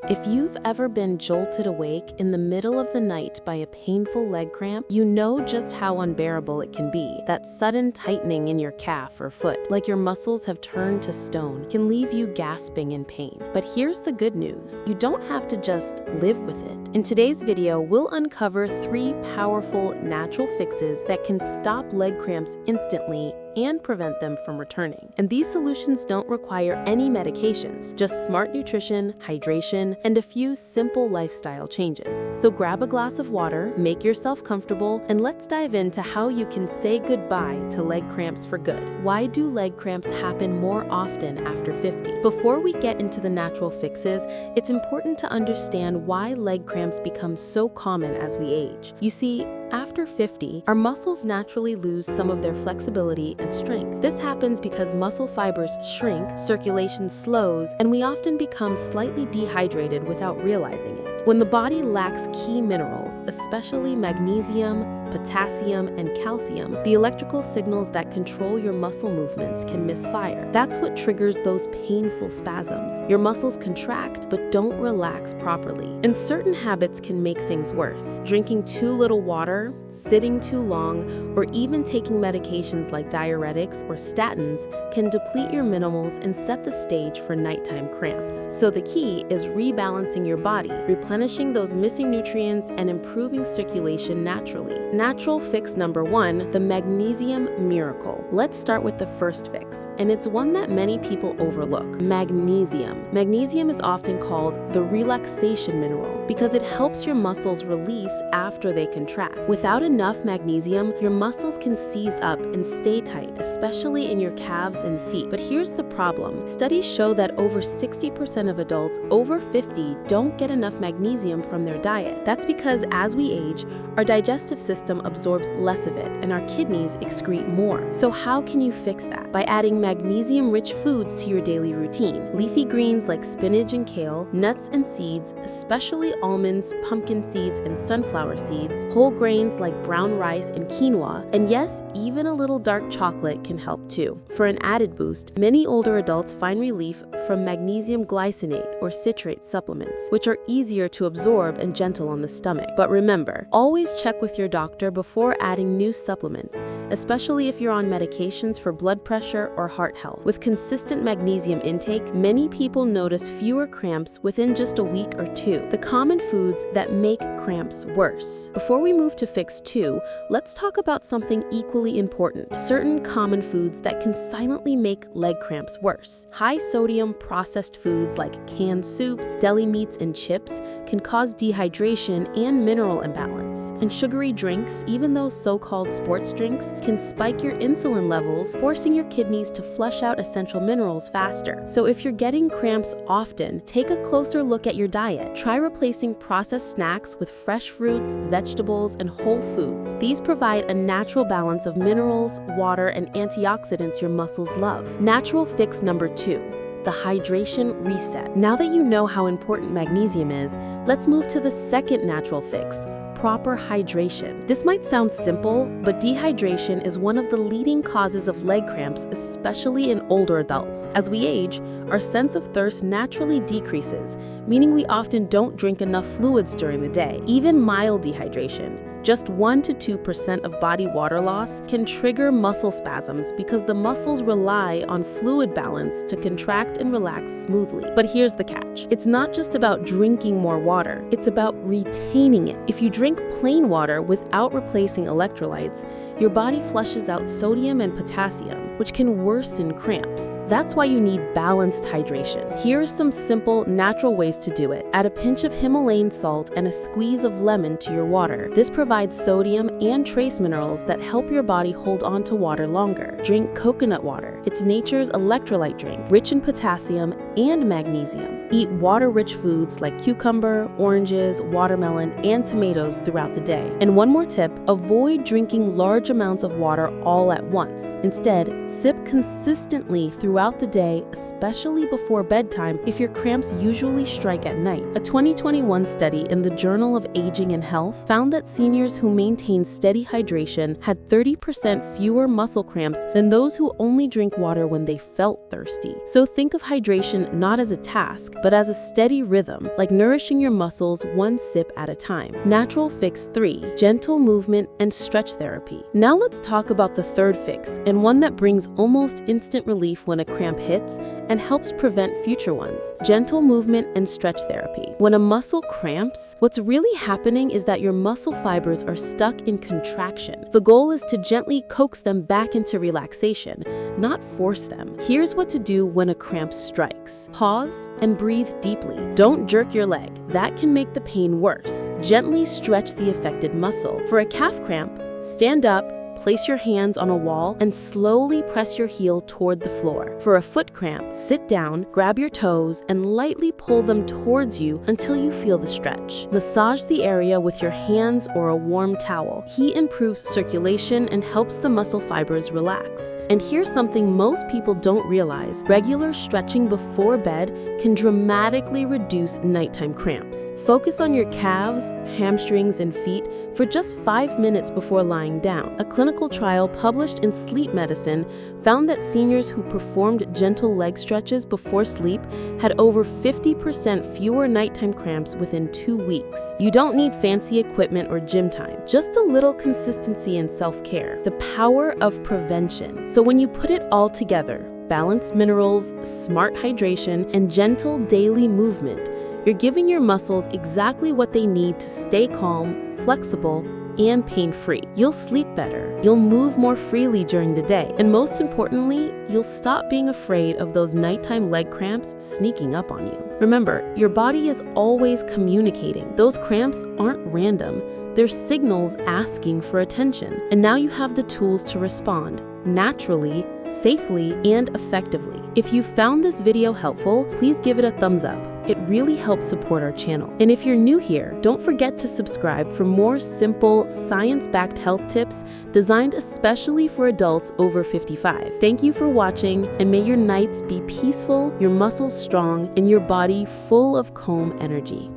If you've ever been jolted awake in the middle of the night by a painful leg cramp, you know just how unbearable it can be. That sudden tightening in your calf or foot, like your muscles have turned to stone, can leave you gasping in pain. But here's the good news. You don't have to just live with it. In today's video, we'll uncover 3 powerful natural fixes that can stop leg cramps instantly and prevent them from returning. And these solutions don't require any medications, just smart nutrition, hydration, and a few simple lifestyle changes. So grab a glass of water, make yourself comfortable, and let's dive into how you can say goodbye to leg cramps for good. Why do leg cramps happen more often after 50? Before we get into the natural fixes, it's important to understand why leg cramps become so common as we age. You see, after 50, our muscles naturally lose some of their flexibility and strength. This happens because muscle fibers shrink, circulation slows, and we often become slightly dehydrated without realizing it. When the body lacks key minerals, especially magnesium, potassium, and calcium, the electrical signals that control your muscle movements can misfire. That's what triggers those painful spasms. Your muscles contract but don't relax properly. And certain habits can make things worse. Drinking too little water, sitting too long, or even taking medications like diuretics or statins can deplete your minerals and set the stage for nighttime cramps. So the key is rebalancing your body, replenishing those missing nutrients, and improving circulation naturally. Natural fix number 1, the magnesium miracle. Let's start with the first fix, and it's one that many people overlook: magnesium. Magnesium is often called the relaxation mineral because it helps your muscles release after they contract. Without enough magnesium, your muscles can seize up and stay tight, especially in your calves and feet. But here's the problem. Studies show that over 60% of adults over 50 don't get enough magnesium from their diet. That's because as we age, our digestive system absorbs less of it and our kidneys excrete more. So how can you fix that? By adding magnesium-rich foods to your daily routine. Leafy greens like spinach and kale, nuts and seeds, especially almonds, pumpkin seeds, and sunflower seeds, whole grains like brown rice and quinoa, and yes, even a little dark chocolate can help too. For an added boost, many older adults find relief from magnesium glycinate or citrate supplements, which are easier to absorb and gentle on the stomach. But remember, always check with your doctor before adding new supplements, especially if you're on medications for blood pressure or heart health. With consistent magnesium intake, many people notice fewer cramps within just a week or 2. The common foods that make cramps worse. Before we move to fix 2, let's talk about something equally important: certain common foods that can silently make leg cramps worse. High sodium processed foods like canned soups, deli meats, and chips can cause dehydration and mineral imbalance. And sugary drinks, even those so-called sports drinks, can spike your insulin levels, forcing your kidneys to flush out essential minerals faster. So if you're getting cramps often, take a closer look at your diet. Try replacing processed snacks with fresh fruits, vegetables, and whole foods. These provide a natural balance of minerals, water, and antioxidants your muscles love. Natural fix number 2. The hydration reset. Now that you know how important magnesium is, let's move to the second natural fix: proper hydration. This might sound simple, but dehydration is one of the leading causes of leg cramps, especially in older adults. As we age, our sense of thirst naturally decreases, meaning we often don't drink enough fluids during the day. Even mild dehydration, just 1 to 2% of body water loss, can trigger muscle spasms because the muscles rely on fluid balance to contract and relax smoothly. But here's the catch. It's not just about drinking more water, it's about retaining it. If you drink plain water without replacing electrolytes, your body flushes out sodium and potassium, which can worsen cramps. That's why you need balanced hydration. Here are some simple, natural ways to do it. Add a pinch of Himalayan salt and a squeeze of lemon to your water. This provides sodium and trace minerals that help your body hold on to water longer. Drink coconut water. It's nature's electrolyte drink, rich in potassium and magnesium. Eat water-rich foods like cucumber, oranges, watermelon, and tomatoes throughout the day. And one more tip: avoid drinking large amounts of water all at once. Instead, Sip consistently throughout the day, especially before bedtime if your cramps usually strike at night. A 2021 study in the Journal of Aging and Health found that seniors who maintained steady hydration had 30% fewer muscle cramps than those who only drink water when they felt thirsty. So think of hydration not as a task, but as a steady rhythm, like nourishing your muscles one sip at a time. Natural fix 3, gentle movement and stretch therapy. Now let's talk about the third fix, and one that brings almost instant relief when a cramp hits and helps prevent future ones: gentle movement and stretch therapy. When a muscle cramps, what's really happening is that your muscle fibers are stuck in contraction. The goal is to gently coax them back into relaxation, not force them. Here's what to do when a cramp strikes. Pause and breathe deeply. Don't jerk your leg. That can make the pain worse. Gently stretch the affected muscle. For a calf cramp, stand up, place your hands on a wall, and slowly press your heel toward the floor. For a foot cramp, sit down, grab your toes, and lightly pull them towards you until you feel the stretch. Massage the area with your hands or a warm towel. Heat improves circulation and helps the muscle fibers relax. And here's something most people don't realize: regular stretching before bed can dramatically reduce nighttime cramps. Focus on your calves, hamstrings, and feet for just 5 minutes before lying down. A clinical trial published in Sleep Medicine found that seniors who performed gentle leg stretches before sleep had over 50% fewer nighttime cramps within 2 weeks. You don't need fancy equipment or gym time, just a little consistency and self-care. The power of prevention. So when you put it all together, balanced minerals, smart hydration, and gentle daily movement, you're giving your muscles exactly what they need to stay calm, flexible, and pain-free. You'll sleep better, you'll move more freely during the day, and most importantly, you'll stop being afraid of those nighttime leg cramps sneaking up on you. Remember, your body is always communicating. Those cramps aren't random. They're signals asking for attention. And now you have the tools to respond naturally, safely, and effectively. If you found this video helpful, please give it a thumbs up. It really helps support our channel. And if you're new here, don't forget to subscribe for more simple, science-backed health tips designed especially for adults over 55. Thank you for watching, and may your nights be peaceful, your muscles strong, and your body full of calm energy.